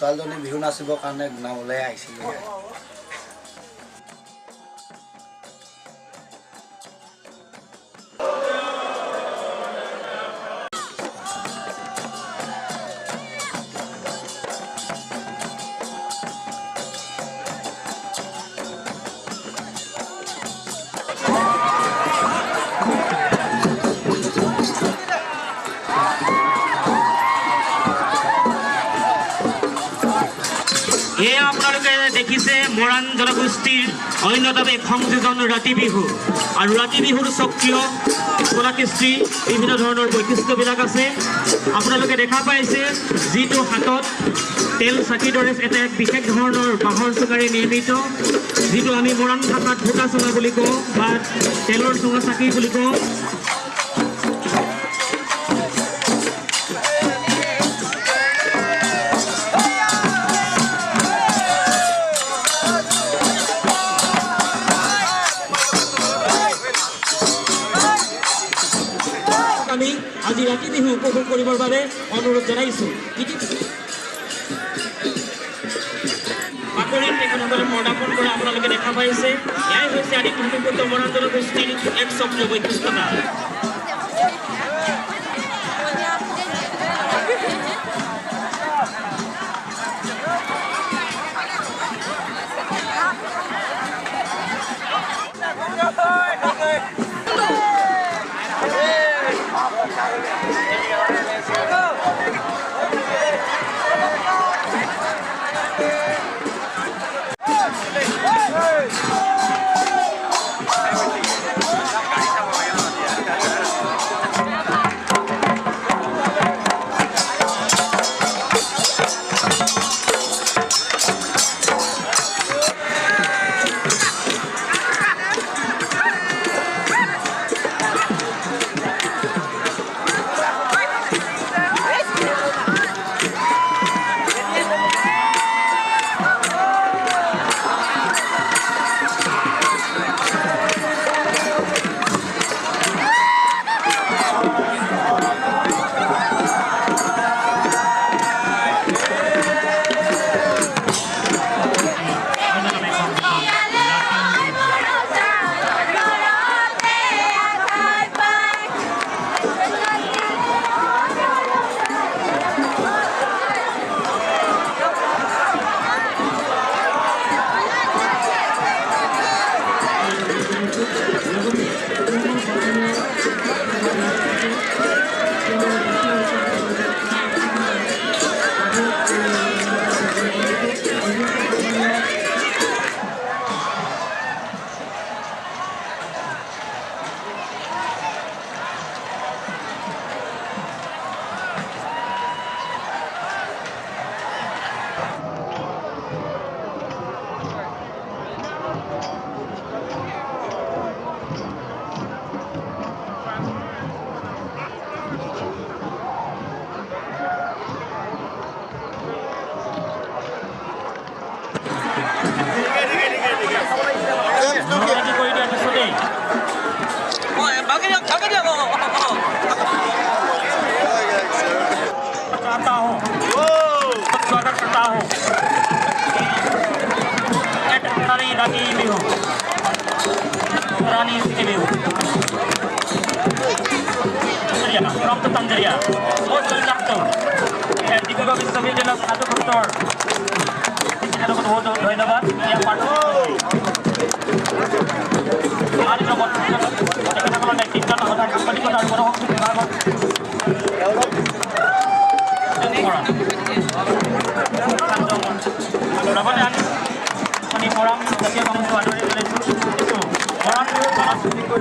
ছোৱালীজনী বিহু নাচিবৰ কাৰণে নামলৈ আহিছিলোঁ। এয়া আপোনালোকে দেখিছে মৰাণ জনগোষ্ঠীৰ অন্যতম এক সংযোজন ৰাতি বিহু আৰু ৰাতি বিহুৰ স্বকীয় কলাকৃষ্টি বিভিন্ন ধৰণৰ বৈশিষ্ট্যবিলাক আছে। আপোনালোকে দেখা পাইছে যিটো হাতত তেল চাকিৰ দৰে এটা এক বিশেষ ধৰণৰ বাঁহৰ চুঙাৰে নিৰ্মিত, যিটো আমি মৰাণ ভাষাত ভোটা চুঙা বুলি কওঁ বা তেলৰ চুঙা চাকি বুলি কওঁ। আমি আজি ৰাতি বিহু উপভোগ কৰিবৰ বাবে অনুৰোধ জনাইছোঁ। বাকৰিত তেখেতসকলে পৰ্দাপণ কৰা আপোনালোকে দেখা পাইছে। এয়াই হৈছে আদি ভূমিপুত্ৰ মৰাণ জনগোষ্ঠীৰ এক স্বকীয় বৈশিষ্ট্যতা। ধন্যবাদ। সাংবাদিকতাৰ গণশক্তি বিভাগত লগতে আমি মৰাণ জাতীয় কংগ্ৰেছৰ আদৰণি জনাইছোঁ। মৰাণ বিহু